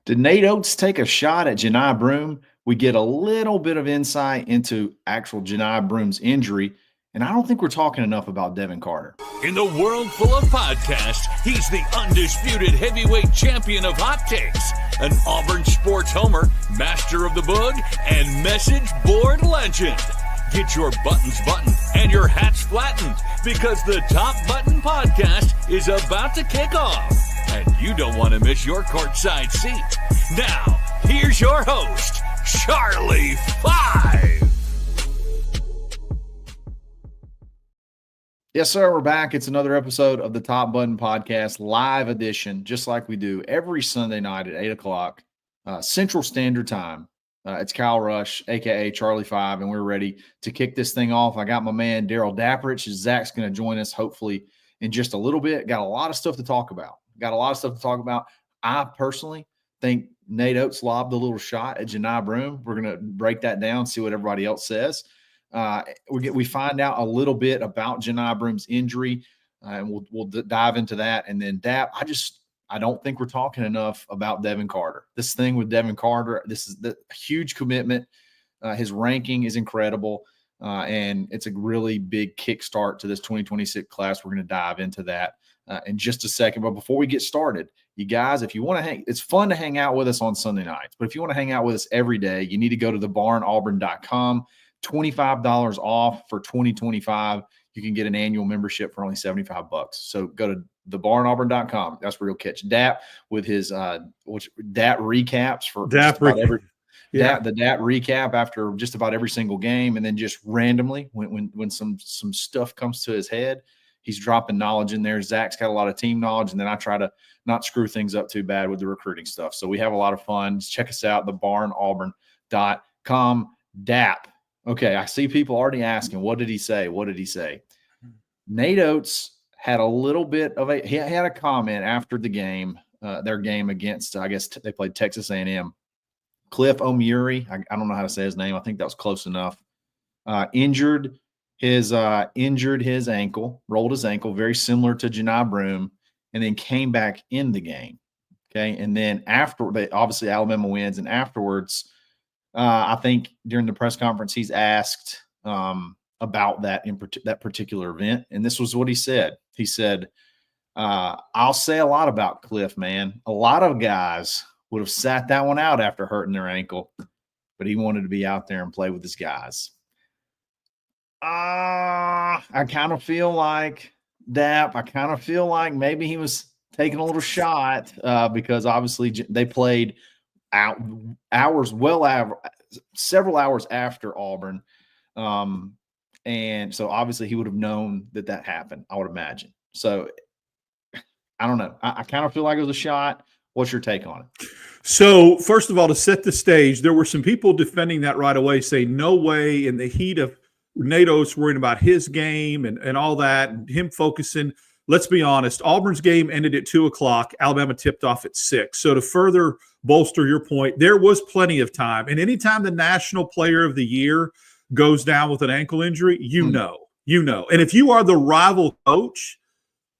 Did Nate Oats take a shot at Janai Broom? We get a little bit of insight into actual Janai Broom's injury, and I don't think we're talking enough about Devin Carter. In the world full of podcasts, he's the undisputed heavyweight champion of hot takes, an Auburn sports homer, master of the boog, and message board legend. Get your buttons buttoned and your hats flattened because the Top Button Podcast is about to kick off. And you don't want to miss your courtside seat. Now, here's your host, Charlie Five. Yes, sir. We're back. It's another episode of the Top Button Podcast, live edition, just like we do every Sunday night at 8 o'clock Central Standard Time. It's Kyle Rush, a.k.a. Charlie Five, and we're ready to kick this thing off. I got my man, Daryl Dapprich. Zach's going to join us, hopefully, in just a little bit. Got a lot of stuff to talk about. I personally think Nate Oats lobbed a little shot at Janai Broom. We're going to break that down, see what everybody else says. We find out a little bit about Janai Broom's injury, and we'll dive into that. And then I don't think we're talking enough about Devin Carter. This thing with Devin Carter, this is the huge commitment. His ranking is incredible, and it's a really big kickstart to this 2026 class. We're going to dive into that in just a second. But before we get started, you guys, if you want to it's fun to hang out with us on Sunday nights. But if you want to hang out with us every day, you need to go to thebarnauburn.com. $25 off for 2025. You can get an annual membership for only $75. So go to thebarnauburn.com. That's where you'll catch Dap with his Dap recaps for the Dap recap after just about every single game, and then just randomly when some stuff comes to his head, he's dropping knowledge in there. Zach's got a lot of team knowledge, and then I try to not screw things up too bad with the recruiting stuff. So we have a lot of fun. Just check us out, thebarnauburn.com. Dap. Okay, I see people already asking, what did he say? Nate Oats had a little bit of he had a comment after the game, their game against, I guess they played Texas A&M. Cliff O'Murray, I don't know how to say his name. I think that was close enough. Injured his ankle, rolled his ankle, very similar to Janai Broom, and then came back in the game. Okay, and then obviously Alabama wins, and afterwards, I think during the press conference, he's asked about that particular event, and this was what he said. He said, "I'll say a lot about Cliff, man. A lot of guys would have sat that one out after hurting their ankle, but he wanted to be out there and play with his guys." I kind of feel like Dap. I kind of feel like maybe he was taking a little shot because obviously they played several hours after Auburn. And so obviously he would have known that happened, I would imagine. So I don't know. I kind of feel like it was a shot. What's your take on it? So first of all, to set the stage, there were some people defending that right away, saying no way, in the heat of Nate Oats worrying about his game and all that, and him focusing. Let's be honest, Auburn's game ended at 2:00. Alabama tipped off at 6. So to further bolster your point, there was plenty of time. And anytime the National Player of the Year goes down with an ankle injury, you know. And if you are the rival coach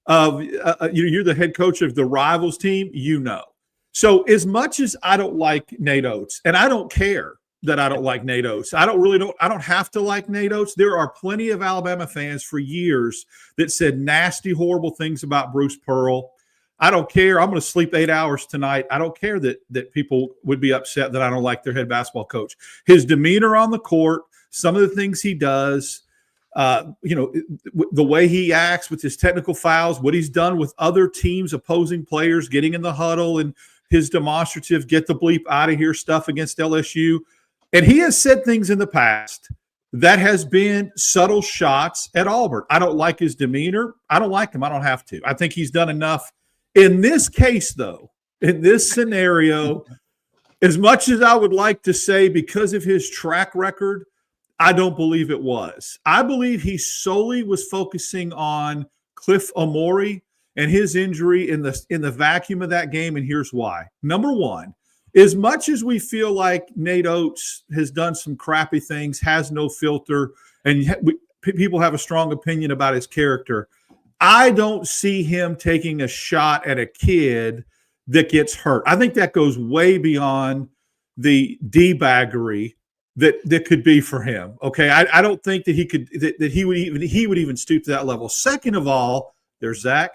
you're the head coach of the rivals team, So as much as I don't like Nate Oats, and I don't care that I don't like Nate Oats, I don't have to like Nate Oats. There are plenty of Alabama fans for years that said nasty, horrible things about Bruce Pearl. I don't care. I'm going to sleep 8 hours tonight. I don't care that people would be upset that I don't like their head basketball coach. His demeanor on the court, some of the things he does, the way he acts with his technical fouls, what he's done with other teams, opposing players, getting in the huddle, and his demonstrative get the bleep out of here stuff against LSU. And he has said things in the past that has been subtle shots at Auburn. I don't like his demeanor. I don't like him. I don't have to. I think he's done enough. In this case, though, in this scenario, as much as I would like to say because of his track record, I don't believe it was. I believe he solely was focusing on Cliff O'Murray and his injury in the vacuum of that game, and here's why. Number one, as much as we feel like Nate Oats has done some crappy things, has no filter, and people have a strong opinion about his character, I don't see him taking a shot at a kid that gets hurt. I think that goes way beyond the D-baggery that could be for him. Okay, I don't think that he would even stoop to that level. Second of all, there's Zach.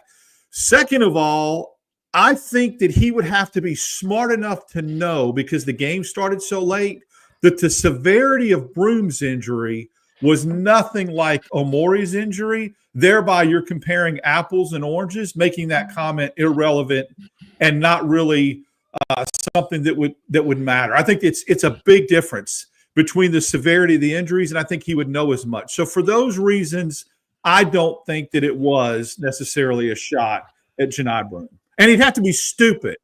Second of all, I think that he would have to be smart enough to know, because the game started so late, that the severity of Broome's injury was nothing like Omori's injury. Thereby, you're comparing apples and oranges, making that comment irrelevant and not really something that would matter. I think it's a big difference between the severity of the injuries, and I think he would know as much. So for those reasons, I don't think that it was necessarily a shot at Janai Broome. And he'd have to be stupid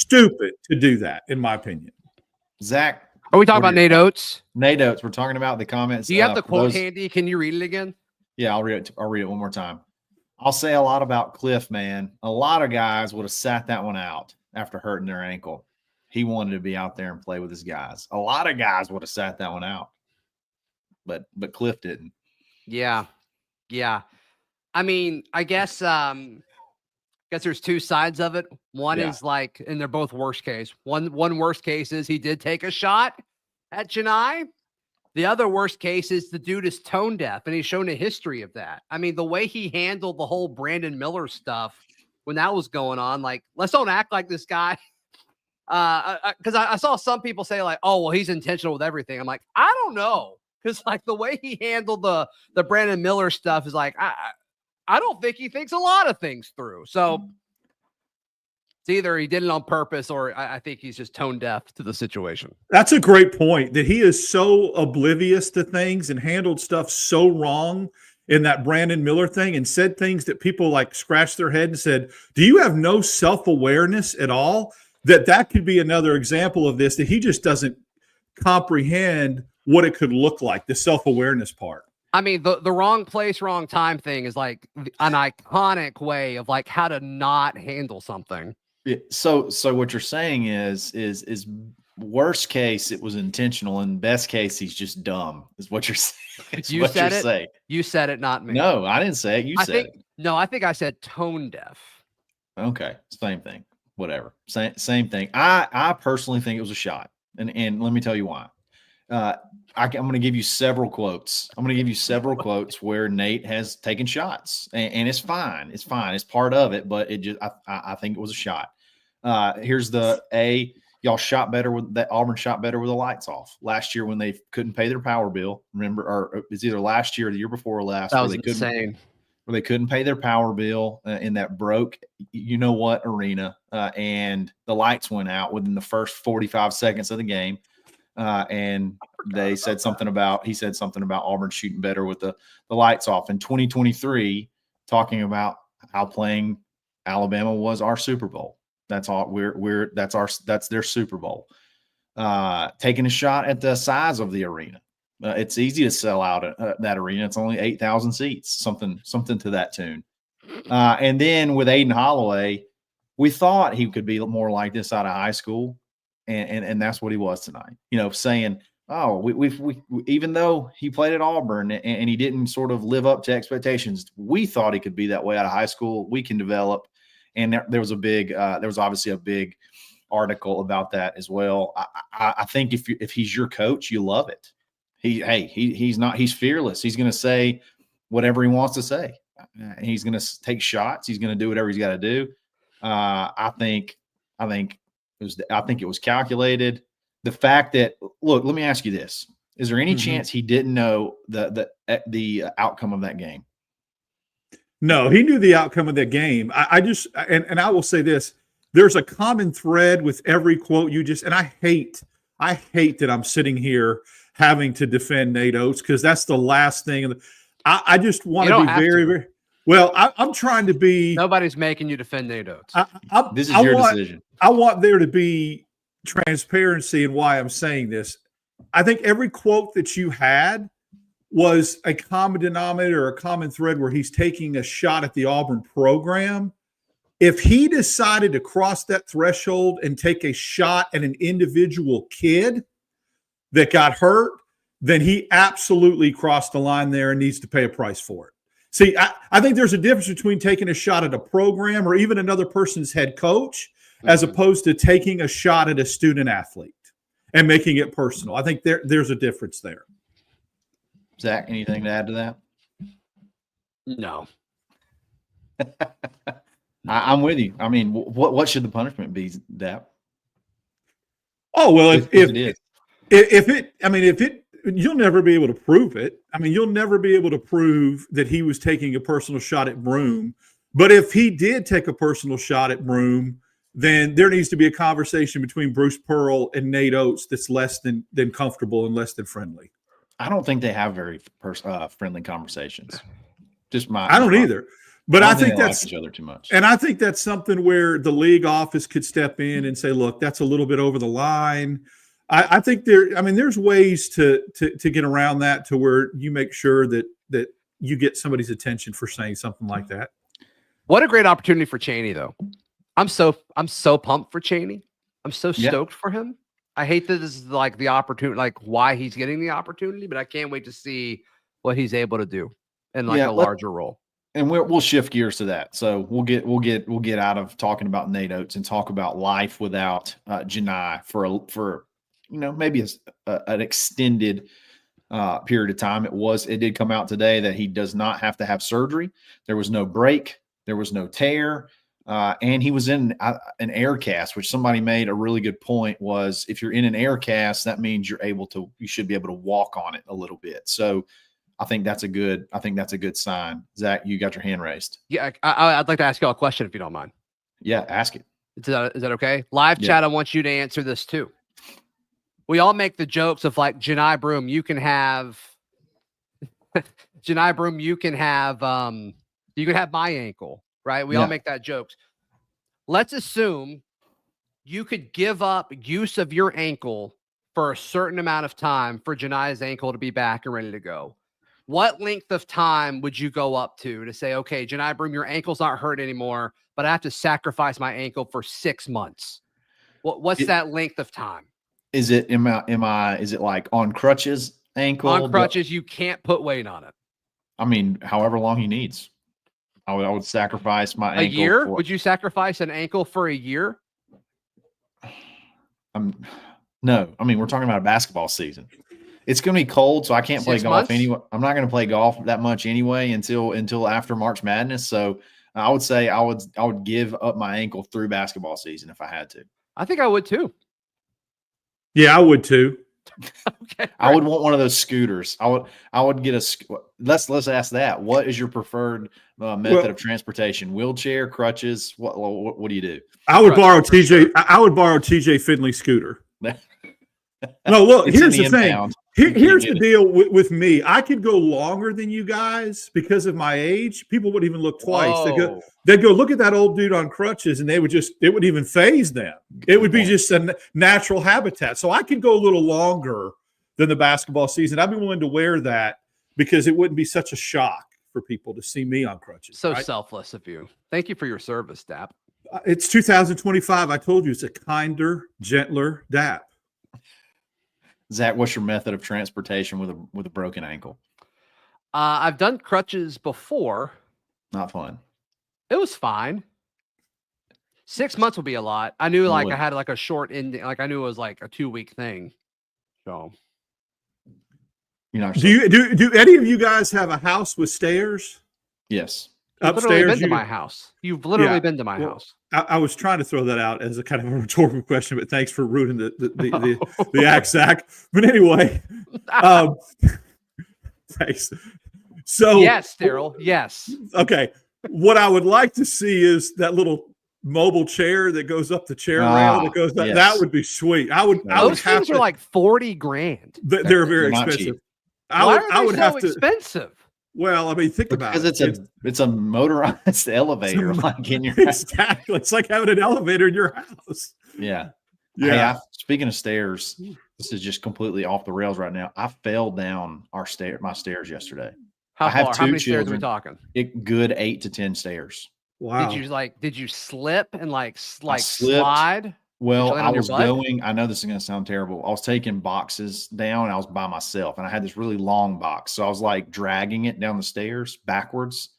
to do that, in my opinion. Zach, are we talking about Nate Oats? Nate Oats. We're talking about the comments. Do you have the quote handy? Can you read it again? Yeah, I'll read it one more time. I'll say a lot about Cliff, man. A lot of guys would have sat that one out after hurting their ankle. He wanted to be out there and play with his guys. A lot of guys would have sat that one out, but Cliff didn't. Yeah. I mean, I guess there's two sides of it. One is like, and they're both worst case. One worst case is he did take a shot at Janai. The other worst case is the dude is tone deaf, and he's shown a history of that. I mean, the way he handled the whole Brandon Miller stuff when that was going on, like, let's don't act like this guy. Because I saw some people say, like, oh, well, he's intentional with everything. I'm like, I don't know. Because, like, the way he handled the Brandon Miller stuff is like, I don't think he thinks a lot of things through. So it's either he did it on purpose, or I think he's just tone deaf to the situation. That's a great point, that he is so oblivious to things and handled stuff so wrong in that Brandon Miller thing, and said things that people like scratched their head and said, do you have no self-awareness at all? That could be another example of this, that he just doesn't comprehend what it could look like, the self-awareness part. I mean, the wrong place, wrong time thing is like an iconic way of like how to not handle something. Yeah, so what you're saying is worst case it was intentional, and best case he's just dumb, is what you're saying. You said it. You said it, not me. No, I didn't say it. You said it. No, I think I said tone deaf. Okay, same thing. Whatever. Same thing. I personally think it was a shot, and let me tell you why. I'm going to give you several quotes. I'm going to give you several quotes where Nate has taken shots, and it's fine. It's fine. It's part of it, but it just I think it was a shot. Here's the A. Y'all shot better with that. Auburn shot better with the lights off last year when they couldn't pay their power bill. Remember, or it's either last year or the year before or last. That was insane. Where they couldn't pay their power bill in that broke, you know what, arena, and the lights went out within the first 45 seconds of the game. And he said something about Auburn shooting better with the lights off in 2023, talking about how playing Alabama was our Super Bowl. That's all that's their Super Bowl. Taking a shot at the size of the arena. It's easy to sell out that arena. It's only 8,000 seats, something to that tune. And then with Aiden Holloway, we thought he could be more like this out of high school. And that's what he was tonight, saying, oh, we even though he played at Auburn and he didn't sort of live up to expectations, we thought he could be that way out of high school. We can develop. And there was obviously a big article about that as well. I think if he's your coach, you love it. He's fearless. He's going to say whatever he wants to say. He's going to take shots. He's going to do whatever he's got to do. I think it was calculated. The fact that, look, let me ask you this: is there any chance he didn't know the outcome of that game? No, he knew the outcome of that game. I will say this: there's a common thread with every quote you just. And I hate that I'm sitting here having to defend Nate Oats, because that's the last thing. I just want to be very, very. Well, I'm trying to be. Nobody's making you defend Nate Oats. This is your decision. I want there to be transparency in why I'm saying this. I think every quote that you had was a common denominator or a common thread where he's taking a shot at the Auburn program. If he decided to cross that threshold and take a shot at an individual kid that got hurt, then he absolutely crossed the line there and needs to pay a price for it. See, I think there's a difference between taking a shot at a program or even another person's head coach as opposed to taking a shot at a student athlete and making it personal. I think there's a difference there. Zach, anything to add to that? No. I'm with you. I mean, what should the punishment be, Dap? Oh, well, if it is. You'll never be able to prove it. I mean, you'll never be able to prove that he was taking a personal shot at Broome. But if he did take a personal shot at Broome, then there needs to be a conversation between Bruce Pearl and Nate Oats that's less than comfortable and less than friendly. I don't think they have very friendly conversations. I don't either. But I think that's like each other too much. And I think that's something where the league office could step in and say, look, that's a little bit over the line. I think there's ways to get around that to where you make sure that you get somebody's attention for saying something like that. What a great opportunity for Chaney, though. I'm so pumped for Chaney. I'm so stoked for him. I hate that this is like the opportunity, like why he's getting the opportunity, but I can't wait to see what he's able to do in like a larger role. And we'll shift gears to that. So we'll get out of talking about Nate Oats and talk about life without Janai for maybe an extended period of time. It did come out today that he does not have to have surgery. There was no break. There was no tear. And he was in an air cast, which somebody made a really good point was if you're in an air cast, that means you should be able to walk on it a little bit. So I think that's a good sign. Zach, you got your hand raised. Yeah. I'd like to ask you all a question if you don't mind. Yeah. Ask it. Is that okay? Live chat. I want you to answer this too. We all make the jokes of like Janai Broom, you can have Janai Broom, you can have my ankle, right? We all make that jokes. Let's assume you could give up use of your ankle for a certain amount of time for Janai's ankle to be back and ready to go. What length of time would you go up to say, okay, Janai Broom, your ankle's not hurt anymore, but I have to sacrifice my ankle for 6 months? What's that length of time? Is it is it like on crutches ankle? On crutches, you can't put weight on it. I mean, however long he needs. I would sacrifice my ankle. A year? Would you sacrifice an ankle for a year? No. I mean, we're talking about a basketball season. It's going to be cold, so I can't play golf anyway. I'm not going to play golf that much anyway until after March Madness. So I would say I would give up my ankle through basketball season if I had to. I think I would too. Yeah, I would too. Okay, I would want one of those scooters. I would get let's ask that. What is your preferred method of transportation? Wheelchair, crutches? What do you do? I would borrow TJ Finley's scooter. No, look, here's the thing. Here's the deal with me. I could go longer than you guys because of my age. People wouldn't even look twice. They'd go, look at that old dude on crutches, and it wouldn't even faze them. It would be just a natural habitat. So I could go a little longer than the basketball season. I'd be willing to wear that because it wouldn't be such a shock for people to see me on crutches. So selfless of you. Thank you for your service, Dap. It's 2025. I told you it's a kinder, gentler Dap. Zach, what's your method of transportation with a broken ankle? I've done crutches before. Not fun. It was fine. 6 months would be a lot. I knew I had like a short ending. Like I knew it was like a 2-week thing. So, do any of you guys have a house with stairs? Yes. You've literally been to my house. You've literally been to my house. I was trying to throw that out as a kind of a rhetorical question, but thanks for ruining the act, Zach. But anyway, thanks. So yes, Daryl. Yes. Okay. What I would like to see is that little mobile chair that goes up the chair rail that goes. Yes. That would be sweet. Those things are like $40,000. They're very expensive. Why are they so expensive? Well, I mean, think about it. Because it's a motorized elevator, like in your house. Exactly. It's like having an elevator in your house. Yeah. Hey, speaking of stairs, this is just completely off the rails right now. I fell down my stairs yesterday. How far? How many stairs are we talking? Good 8 to 10 stairs. Wow. Did you slip and slide? Well, I was going, I know this is going to sound terrible. I was taking boxes down and I was by myself and I had this really long box. So I was like dragging it down the stairs backwards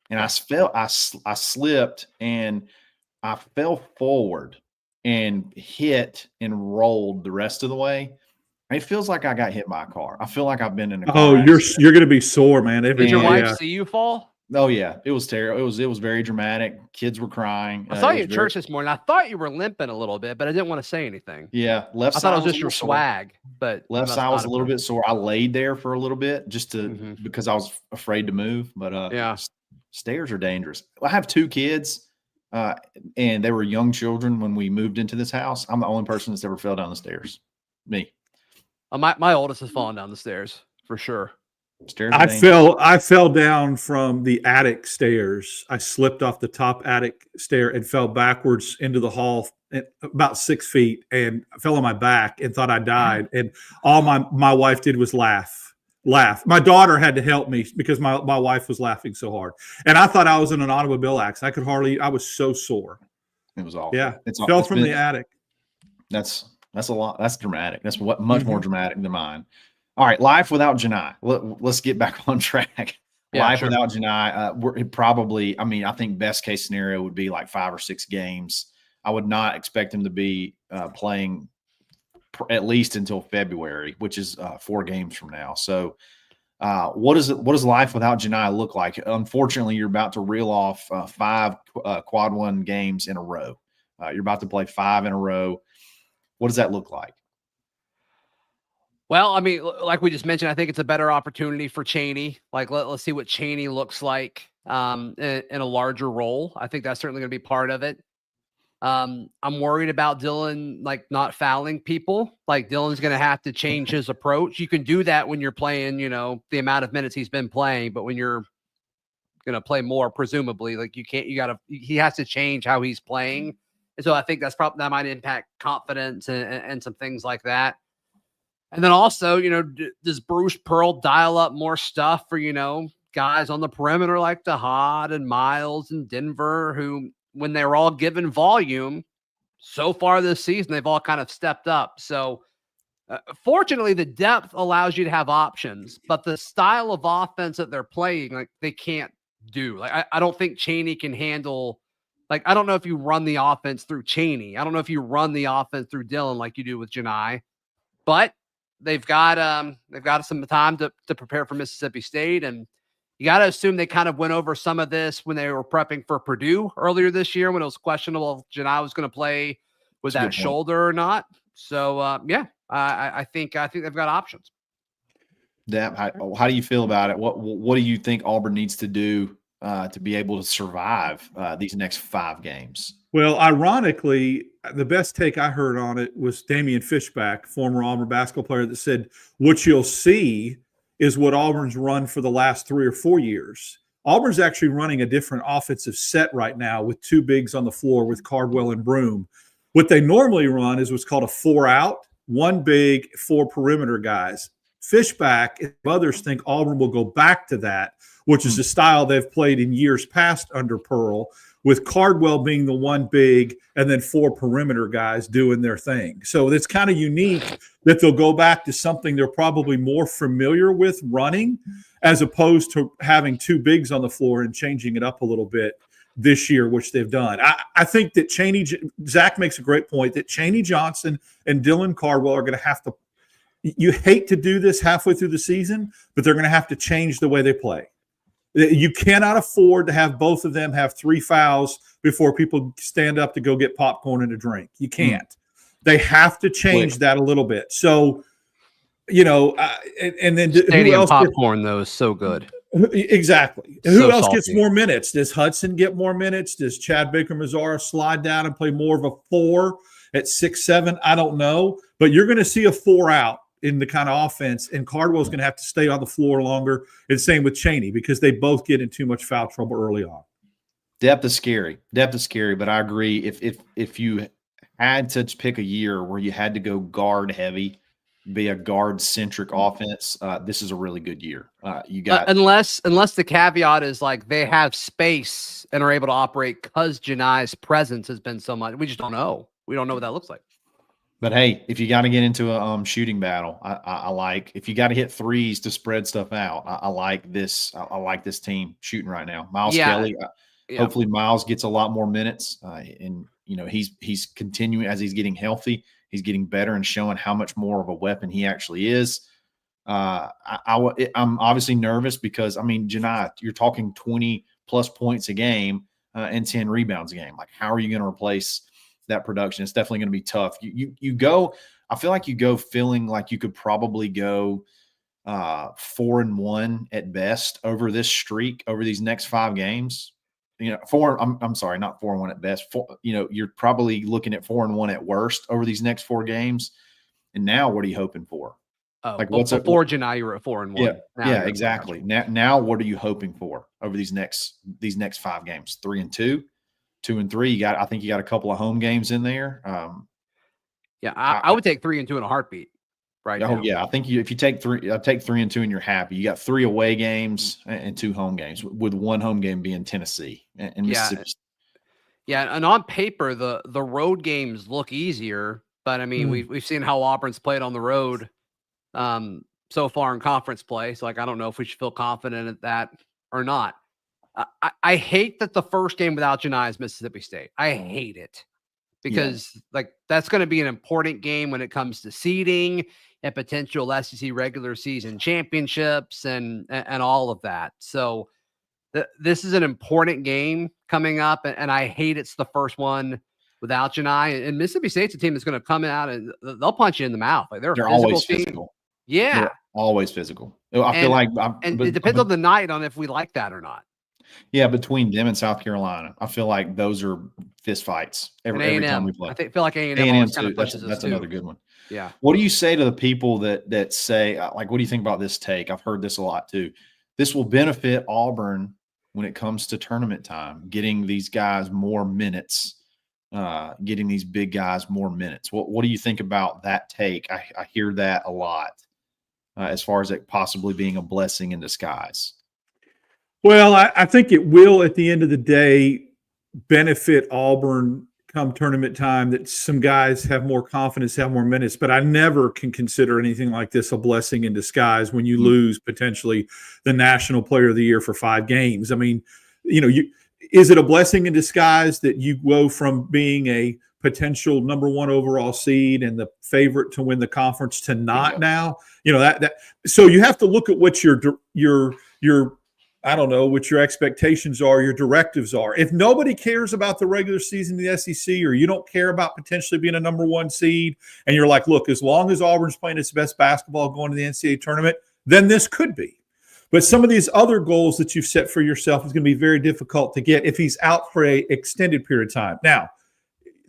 and I slipped and I fell forward and hit and rolled the rest of the way. It feels like I got hit by a car. I feel like I've been in a car. Oh, you're going to be sore, man. Did your wife see you fall? Oh yeah, it was terrible. It was very dramatic. Kids were crying. I saw you at church this morning. I thought you were limping a little bit, but I didn't want to say anything. Yeah, left I side. thought it was just your swag, but left side was a little bit sore. I laid there for a little bit just to because I was afraid to move. But yeah, stairs are dangerous. I have 2 kids, and they were young children when we moved into this house. I'm the only person that's ever fell down the stairs. Me. My oldest has fallen down the stairs for sure. I fell down from the attic stairs. I slipped off the top attic stair and fell backwards into the hall at about 6 feet and fell on my back and thought I died. And all my wife did was laugh. My daughter had to help me because my wife was laughing so hard. And I thought I was in an automobile accident. I was so sore. It was awful. Yeah. Fell from the attic. That's a lot. That's dramatic. That's much more dramatic than mine. All right, life without Janai. Let's get back on track. Yeah, life sure. without Janai. We're probably. I mean, I think best case scenario would be like 5 or 6 games. I would not expect him to be playing at least until February, which is 4 games from now. So, what does life without Janai look like? Unfortunately, you're about to reel off 5 quad 1 games in a row. You're about to play 5 in a row. What does that look like? Well, I mean, like we just mentioned, I think it's a better opportunity for Chaney. Like, let's see what Chaney looks like in a larger role. I think that's certainly going to be part of it. I'm worried about Dylan, like not fouling people. Like Dylan's going to have to change his approach. You can do that when you're playing, the amount of minutes he's been playing, but when you're going to play more, presumably, like he has to change how he's playing. And so I think that might impact confidence and some things like that. And then also, does Bruce Pearl dial up more stuff for, guys on the perimeter like Dahad and Miles and Denver, who, when they were all given volume so far this season, they've all kind of stepped up. So fortunately, the depth allows you to have options, but the style of offense that they're playing, like they can't do. Like I don't think Chaney can handle. Like I don't know if you run the offense through Chaney. I don't know if you run the offense through Dylan like you do with Janai, but they've got some time to prepare for Mississippi State, and you got to assume they kind of went over some of this when they were prepping for Purdue earlier this year when it was questionable if Janai was going to play with that shoulder or not. So I think they've got options. How do you feel about it? What do you think Auburn needs to do to be able to survive these next 5 games? Well, ironically, the best take I heard on it was Damian Fishback, former Auburn basketball player, that said, what you'll see is what Auburn's run for the last 3 or 4 years. Auburn's actually running a different offensive set right now with 2 bigs on the floor with Cardwell and Broome. What they normally run is what's called a 4-out, 1 big, 4 perimeter guys. Fishback and others think Auburn will go back to that, which is the style they've played in years past under Pearl, with Cardwell being the 1 big and then 4 perimeter guys doing their thing. So it's kind of unique that they'll go back to something they're probably more familiar with running, as opposed to having 2 bigs on the floor and changing it up a little bit this year, which they've done. I think that Zach makes a great point that Chaney Johnson and Dylan Cardwell are going to have to – you hate to do this halfway through the season, but they're going to have to change the way they play. You cannot afford to have both of them have 3 fouls before people stand up to go get popcorn and a drink. You can't. They have to change that a little bit. So, and then Stadium who else popcorn, though, is so good. Exactly. So who else salty. gets more minutes? Does Hudson get more minutes? Does Chad Baker-Mazara slide down and play more of a 4 at 6'7"? I don't know. But you're going to see a 4-out in the kind of offense, and Cardwell's going to have to stay on the floor longer. And same with Chaney, because they both get in too much foul trouble early on. Depth is scary, but I agree. If you had to pick a year where you had to go guard heavy, be a guard centric offense, this is a really good year. You got unless the caveat is like they have space and are able to operate because Janai's presence has been so much. We just don't know. We don't know what that looks like. But hey, if you got to get into a shooting battle, I like. If you got to hit threes to spread stuff out, I like this. I like this team shooting right now. Miles Kelly, Hopefully Miles gets a lot more minutes, and he's continuing as he's getting healthy. He's getting better and showing how much more of a weapon he actually is. I'm obviously nervous because Janai, you're talking 20 plus points a game and 10 rebounds a game. Like, how are you going to replace that production? It's definitely going to be tough. You go. I feel like you go feeling like you could probably go 4-1 at best over this streak over these next 5 games. I'm sorry, not 4-1 at best. You're probably looking at 4-1 at worst over these next 4 games. And now, what are you hoping for? Before Janai, you were at 4-1. Yeah, exactly. Now, what are you hoping for over these next 5 games? 3-2, 2-3. I think you got a couple of home games in there. I would take 3-2 in a heartbeat. Right. Oh, yeah. I think if you take 3-2 and you're happy, you got 3 away games and 2 home games, with 1 home game being Tennessee and Mississippi. Yeah. And on paper, the road games look easier, but we've seen how Auburn's played on the road so far in conference play. So I don't know if we should feel confident at that or not. I hate that the first game without Janai is Mississippi State. I hate it because that's going to be an important game when it comes to seeding and potential SEC regular season championships and all of that. So this is an important game coming up, and I hate it's the first one without Janai. And Mississippi State's a team that's going to come out and they'll punch you in the mouth. Like they're always team. Physical. Yeah, they're always physical. I feel like, it depends on the night on if we like that or not. Yeah, between them and South Carolina, I feel like those are fist fights every time we play. I feel like A&M kind of pushes us that's too. Another good one. Yeah. What do you say to the people that say, what do you think about this take? I've heard this a lot too. This will benefit Auburn when it comes to tournament time, getting these guys more minutes, getting these big guys more minutes. What do you think about that take? I hear that a lot as far as it possibly being a blessing in disguise. Well, I think it will, at the end of the day, benefit Auburn come tournament time, that some guys have more confidence, have more minutes. But I never can consider anything like this a blessing in disguise when you lose potentially the National Player of the Year for 5 games. Is it a blessing in disguise that you go from being a potential number 1 overall seed and the favorite to win the conference to not now? So you have to look at what your I don't know what your expectations are, your directives are. If nobody cares about the regular season in the SEC, or you don't care about potentially being a number 1 seed, and you're like, look, as long as Auburn's playing its best basketball going to the NCAA tournament, then this could be. But some of these other goals that you've set for yourself is going to be very difficult to get if he's out for an extended period of time. Now,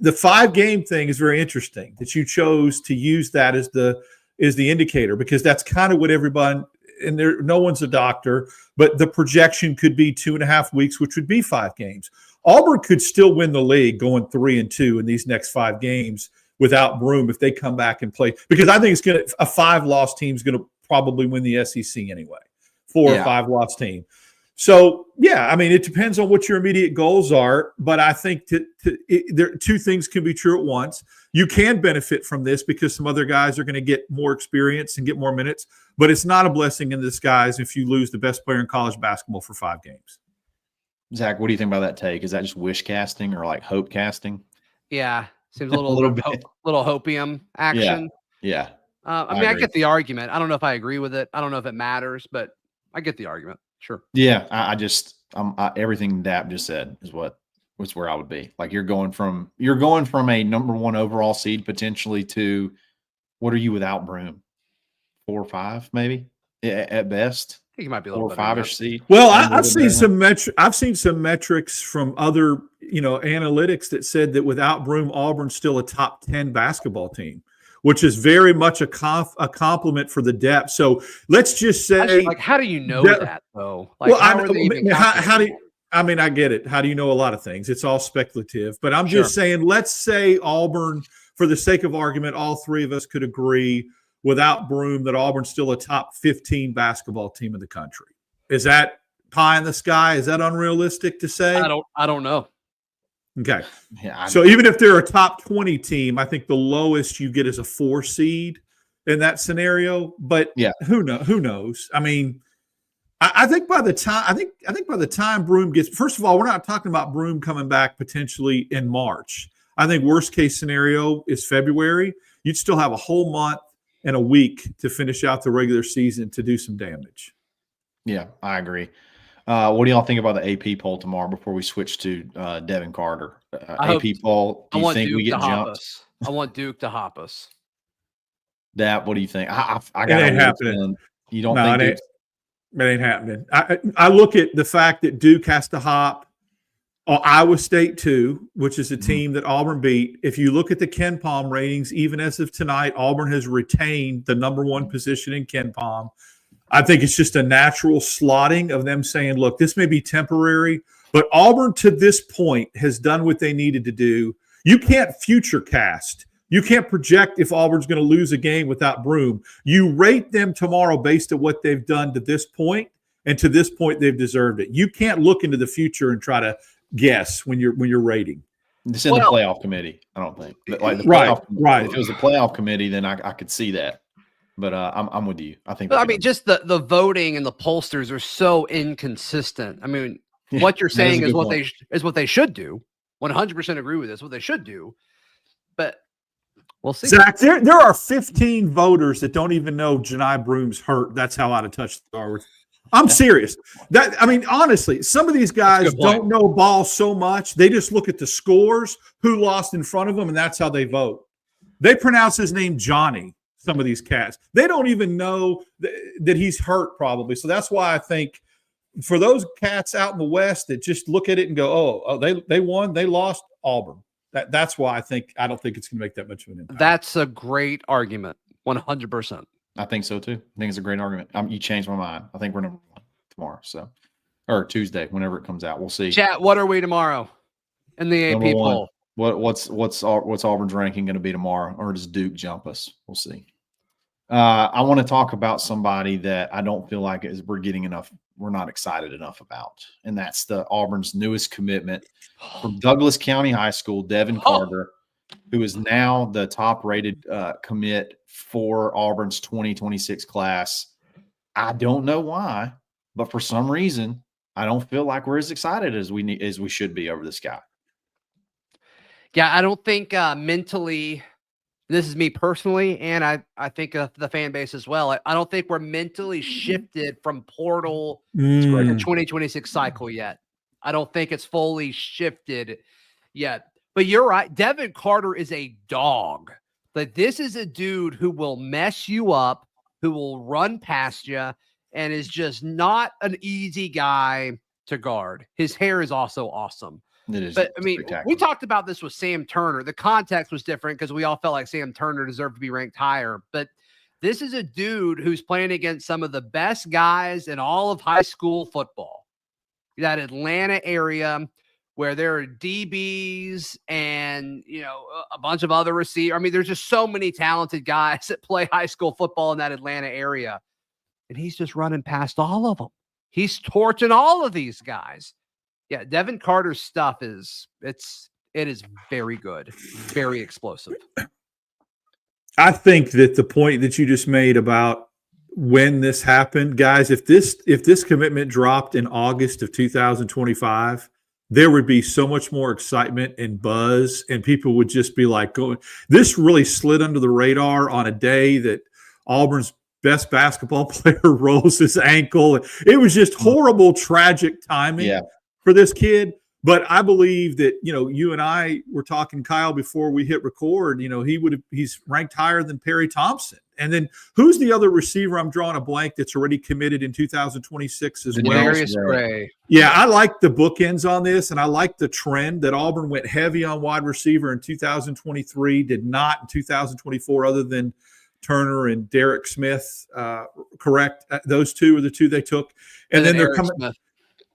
the 5-game thing is very interesting that you chose to use that as the indicator, because that's kind of what everybody – and no one's a doctor, but the projection could be 2.5 weeks, which would be 5 games. Auburn could still win the league going 3-2 in these next 5 games without Broome if they come back and play, because I think a 5-loss team is going to probably win the SEC anyway, 4 or 5-loss team. So, it depends on what your immediate goals are, but I think there 2 things can be true at once. You can benefit from this because some other guys are going to get more experience and get more minutes, but it's not a blessing in disguise if you lose the best player in college basketball for 5 games. Zach, what do you think about that take? Is that just wish casting or like hope casting? Yeah, seems a little hopium action. Yeah. I get the argument. I don't know if I agree with it. I don't know if it matters, but I get the argument. Sure. Yeah, everything Dap just said is where I would be. Like you're going from a number 1 overall seed potentially to, what are you without Broome? 4 or 5 maybe at best. I think you might be a little 4 or 5-ish seed. Well, I've seen some metrics from other analytics that said that without Broome, Auburn's still a top 10 basketball team, which is very much a compliment for the depth. So let's just say, how do you know that though? Like, well, how do you? I get it. How do you know a lot of things? It's all speculative. But I'm just saying, let's say Auburn, for the sake of argument, all 3 of us could agree without Broome that Auburn's still a top 15 basketball team in the country. Is that pie in the sky? Is that unrealistic to say? I don't know. Okay. Yeah, so even if they're a top 20 team, I think the lowest you get is a 4 seed in that scenario. But who knows? I think by the time Broome gets, first of all, we're not talking about Broome coming back potentially in March. I think worst case scenario is February. You'd still have a whole month and a week to finish out the regular season to do some damage. Yeah, I agree. What do y'all think about the AP poll tomorrow before we switch to Devin Carter? AP poll, do you think we get jumped? I want Duke to hop us. What do you think? I got it ain't happening. You don't think it ain't happening. I look at the fact that Duke has to hop Iowa State too, which is a team that Auburn beat. If you look at the KenPom ratings, even as of tonight, Auburn has retained the number one position in KenPom. I think it's just a natural slotting of them saying, look, this may be temporary, but Auburn to this point has done what they needed to do. You can't future cast. You can't project if Auburn's going to lose a game without Broome. You rate them tomorrow based on what they've done to this point, and to this point they've deserved it. You can't look into the future and try to guess when you're rating. This isn't the playoff committee, I don't think. But like the playoff, right. If it was the playoff committee, then I could see that. But I'm with you. I think. I mean, just the voting and the pollsters are so inconsistent. I mean, what you're saying is what they should do. 100% agree with this. What they should do, but we'll see. Zach, there are 15 voters that don't even know Janai Broome's hurt. That's how out of touch they are. I'm serious. Honestly, some of these guys don't know ball so much. They just look at the scores, who lost in front of them, and that's how they vote. They pronounce his name Johnny. Some of these cats, they don't even know that he's hurt probably. So that's why I think for those cats out in the West that just look at it and go, oh, they won, they lost Auburn. That's why I don't think it's going to make that much of an impact. That's a great argument. 100%. I think so too. I think it's a great argument. You changed my mind. I think we're number one tomorrow. Or Tuesday, whenever it comes out, we'll see. Chat. What are we tomorrow in the AP poll? What's Auburn's ranking going to be tomorrow, or does Duke jump us? We'll see. I want to talk about somebody that I don't feel like we're not excited enough about, and that's the Auburn's newest commitment from Douglas County High School, Devin Carter, who is now the top-rated commit for Auburn's 2026 class. I don't know why, but for some reason, I don't feel like we're as excited as we should be over this guy. Yeah, I don't think mentally, this is me personally, and I think the fan base as well. I don't think we're mentally shifted from portal to the 2026 cycle yet. I don't think it's fully shifted yet. But you're right. Devin Carter is a dog. But this is a dude who will mess you up, who will run past you, and is just not an easy guy to guard. His hair is also awesome. It is. But I mean, we talked about this with Sam Turner. The context was different because we all felt like Sam Turner deserved to be ranked higher. But this is a dude who's playing against some of the best guys in all of high school football. That Atlanta area where there are DBs and, a bunch of other receivers. I mean, there's just so many talented guys that play high school football in that Atlanta area. And he's just running past all of them. He's torching all of these guys. Yeah, Devin Carter's stuff is very good, very explosive. I think that the point that you just made about when this happened, guys, if this commitment dropped in August of 2025, there would be so much more excitement and buzz, and people would just be like, this really slid under the radar on a day that Auburn's best basketball player rolls his ankle. It was just horrible, tragic timing for this kid. But I believe that, you and I were talking, Kyle, before we hit record, he's ranked higher than Perry Thompson. And then who's the other receiver? I'm drawing a blank that's already committed in 2026 as well. Darius Gray. Yeah, I like the bookends on this, and I like the trend that Auburn went heavy on wide receiver in 2023, did not in 2024, other than Turner and Derek Smith. Correct? Those two are the two they took. And then they're coming. Smith.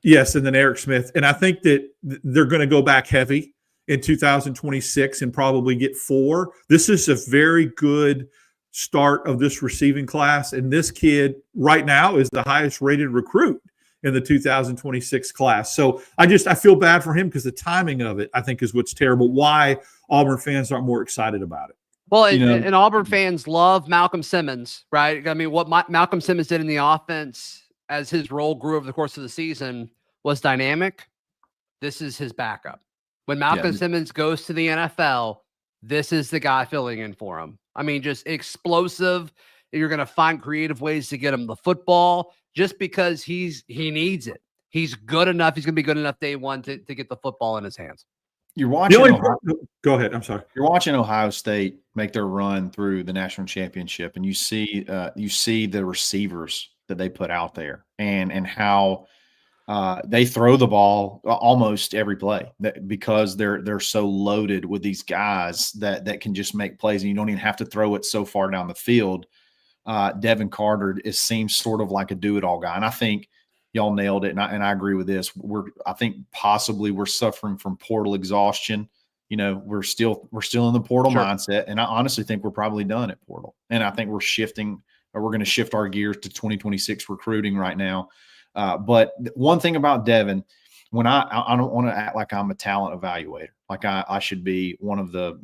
Yes, and then Eric Smith. And I think that they're going to go back heavy in 2026 and probably get 4. This is a very good start of this receiving class. And this kid right now is the highest rated recruit in the 2026 class. So I feel bad for him because the timing of it, I think, is what's terrible. Why Auburn fans aren't more excited about it. Well, and Auburn fans love Malcolm Simmons, right? I mean, what Malcolm Simmons did in the offense as his role grew over the course of the season, was dynamic. This is his backup. When Malcolm Simmons goes to the NFL, this is the guy filling in for him. I mean, just explosive. You're going to find creative ways to get him the football just because he needs it. He's good enough. He's going to be good enough day one to get the football in his hands. You're watching. Go ahead. I'm sorry. You're watching Ohio State make their run through the national championship, and you see the receivers that they put out there, and how they throw the ball almost every play because they're so loaded with these guys that can just make plays, and you don't even have to throw it so far down the field. Devin Carter seems sort of like a do-it-all guy, and I think y'all nailed it, and I agree with this. I think possibly we're suffering from portal exhaustion. You know, we're still in the portal mindset, and I honestly think we're probably done at portal. And I think we're going to shift our gears to 2026 recruiting right now. But one thing about Devin, when I don't want to act like I'm a talent evaluator, like I should be one of the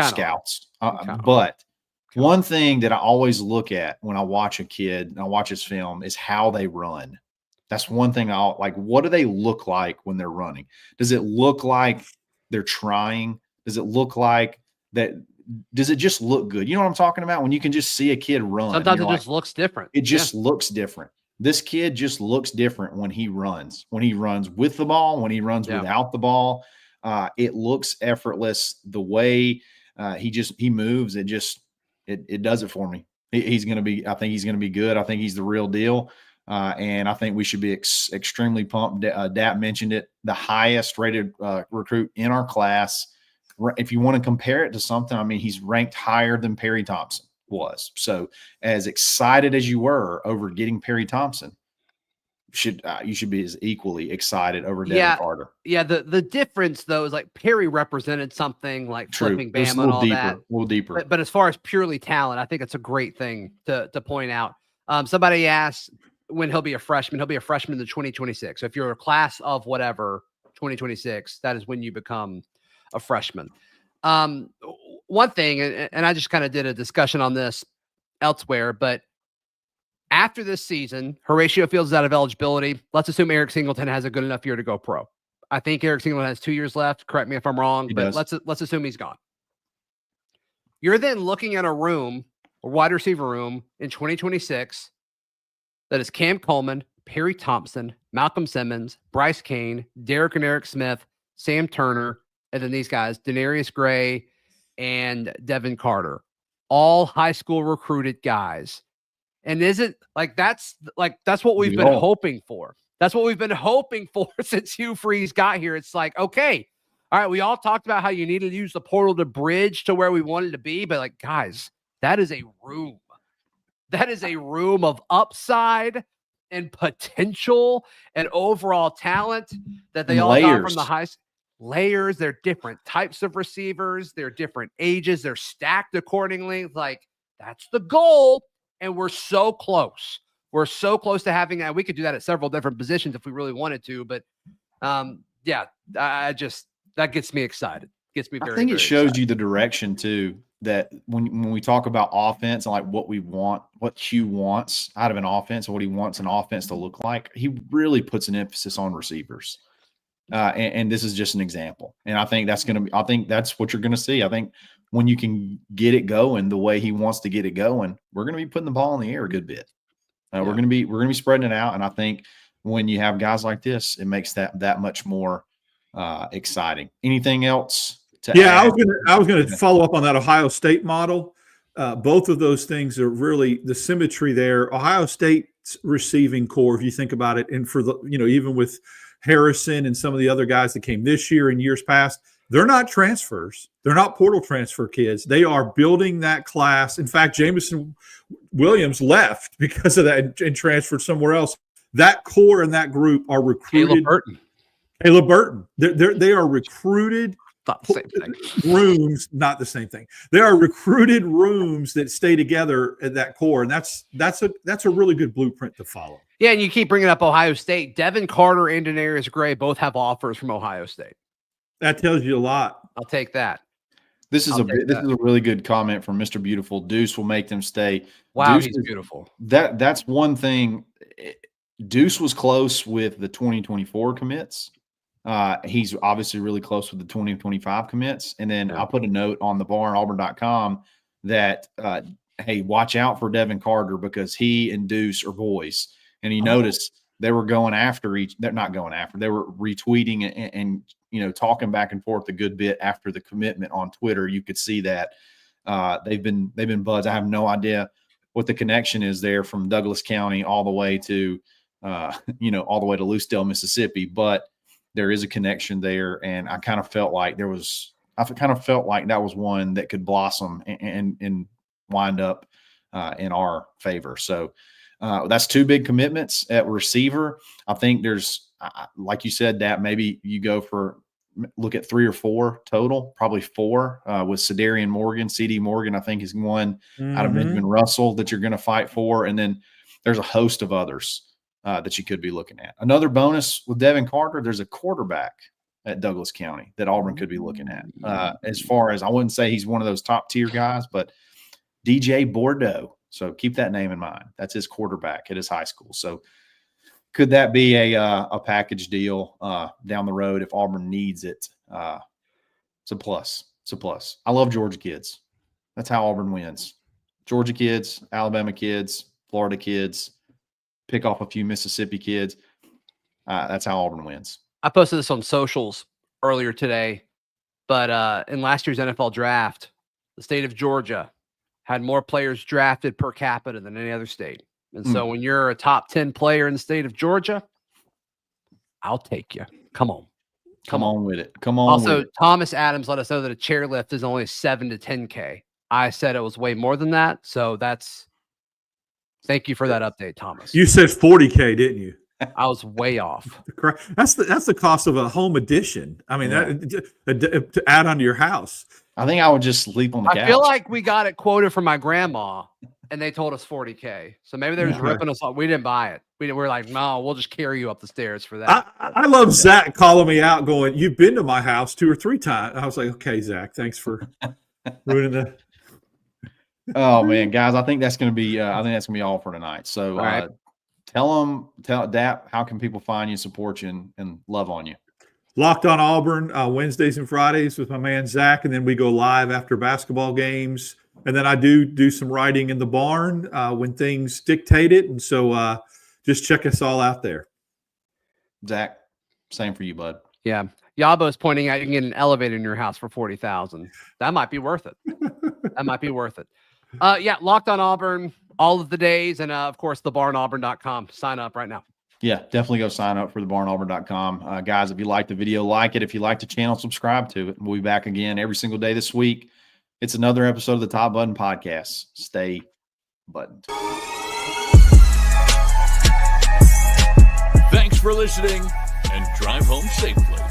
scouts. But one thing that I always look at when I watch a kid and I watch his film is how they run. That's one thing I'll like. What do they look like when they're running? Does it look like they're trying? Does it look like that? Does it just look good? You know what I'm talking about? When you can just see a kid run. Sometimes it just looks different. It just looks different. This kid just looks different when he runs. When he runs with the ball, when he runs without the ball, it looks effortless. The way he moves, it does it for me. He's going to be. I think he's going to be good. I think he's the real deal. And I think we should be extremely pumped. Dap mentioned it, the highest rated recruit in our class. If you want to compare it to something, I mean, he's ranked higher than Perry Thompson was. So as excited as you were over getting Perry Thompson, you should be as equally excited over Devin Carter. Yeah. The difference though is like Perry represented something like flipping Bama and all that. A little deeper. But as far as purely talent, I think it's a great thing to point out. Somebody asked when he'll be a freshman. He'll be a freshman in the 2026. So if you're a class of whatever 2026, that is when you become a freshman. One thing, and I just kind of did a discussion on this elsewhere, but after this season, Horatio Fields is out of eligibility. Let's assume Eric Singleton has a good enough year to go pro. I think Eric Singleton has 2 years left. Correct me if I'm wrong, but let's assume he's gone. You're then looking at a wide receiver room in 2026 that is Cam Coleman, Perry Thompson, Malcolm Simmons, Bryce Kane, Derek and Eric Smith, Sam Turner, and then these guys, Denarius Gray and Devin Carter, all high school recruited guys. And isn't that's what we've been hoping for. That's what we've been hoping for since Hugh Freeze got here. It's like, okay, all right, we all talked about how you needed to use the portal to bridge to where we wanted to be, but like, guys, that is a room. That is a room of upside and potential and overall talent that they all got from the high layers. They're different types of receivers. They're different ages. They're stacked accordingly. Like, that's the goal. And we're so close. We're so close to having that. We could do that at several different positions if we really wanted to. But that gets me excited. Gets me very, I think it shows excited. You the direction too. That when we talk about offense and like what we want, what Hugh wants out of an offense and what he wants an offense to look like, he really puts an emphasis on receivers. And this is just an example. And I think that's what you're going to see. I think when you can get it going the way he wants to get it going, we're going to be putting the ball in the air a good bit. We're going to be spreading it out. And I think when you have guys like this, it makes that much more exciting. Anything else? I was going to follow up on that Ohio State model. Both of those things are really the symmetry there. Ohio State's receiving core, if you think about it, and for the even with Harrison and some of the other guys that came this year and years past, they're not transfers. They're not portal transfer kids. They are building that class. In fact, Jameson Williams left because of that and transferred somewhere else. That core and that group are recruited. Caleb Burton. They are recruited. Not the same thing. Rooms, not the same thing. There are recruited rooms that stay together at that core, and that's a really good blueprint to follow. Yeah, and you keep bringing up Ohio State. Devin Carter and Denarius Gray both have offers from Ohio State. That tells you a lot. I'll take that. This is a really good comment from Mr. Beautiful. Deuce will make them stay. Wow, Deuce he's beautiful. That's one thing. Deuce was close with the 2024 commits. He's obviously really close with the 2025 commits. And then I put a note on the barnauburn.com that, hey, watch out for Devin Carter because he and Deuce are boys. And he noticed they were going after they're not going after, they were retweeting and talking back and forth a good bit after the commitment on Twitter. You could see that they've been buds. I have no idea what the connection is there from Douglas County all the way to, all the way to Lucedale, Mississippi, but there is a connection there. And I kind of felt like that was one that could blossom and wind up in our favor. So that's 2 big commitments at receiver. I think there's, like you said, that maybe you look at 3 or 4 total, probably 4 with Cedarian Morgan. CD Morgan, I think, is one out of Benjamin Russell that you're going to fight for. And then there's a host of others that you could be looking at. Another bonus with Devin Carter, there's a quarterback at Douglas County that Auburn could be looking at. As far as, I wouldn't say he's one of those top tier guys, but DJ Bordeaux. So keep that name in mind. That's his quarterback at his high school. So could that be a package deal down the road if Auburn needs it? It's a plus. It's a plus. I love Georgia kids. That's how Auburn wins. Georgia kids, Alabama kids, Florida kids, pick off a few Mississippi kids. That's how Auburn wins. I posted this on socials earlier today, but in last year's NFL draft, the state of Georgia had more players drafted per capita than any other state. And so when you're a top 10 player in the state of Georgia, I'll take you. Come on. Come on with it. Come on. Also, with it. Thomas Adams let us know that a chairlift is only 7 to 10K. I said it was way more than that. So thank you for that update, Thomas. You said 40K, didn't you? I was way off. That's the cost of a home addition. I mean, to add onto your house. I think I would just sleep on the couch. I feel like we got it quoted from my grandma, and they told us 40K. So maybe they're just ripping us off. We didn't buy it. We're like, no, we'll just carry you up the stairs for that. I love Zach calling me out, going, "You've been to my house 2 or 3 times." I was like, "Okay, Zach, thanks for ruining the." Oh man, guys, I think that's going to be. I think that's going to be all for tonight. So right. tell Dap, how can people find you, support you, and love on you? Locked on Auburn Wednesdays and Fridays with my man Zach, and then we go live after basketball games. And then I do some writing in the barn when things dictate it. And so just check us all out there. Zach, same for you, bud. Yeah. Yabo's pointing out you can get an elevator in your house for $40,000. That might be worth it. That might be worth it. Yeah, Locked on Auburn all of the days. And, of course, thebarnauburn.com. Sign up right now. Yeah, definitely go sign up for thebarnauburn.com. Guys, if you like the video, like it. If you like the channel, subscribe to it. We'll be back again every single day this week. It's another episode of the Top Button Podcast. Stay buttoned. Thanks for listening, and drive home safely.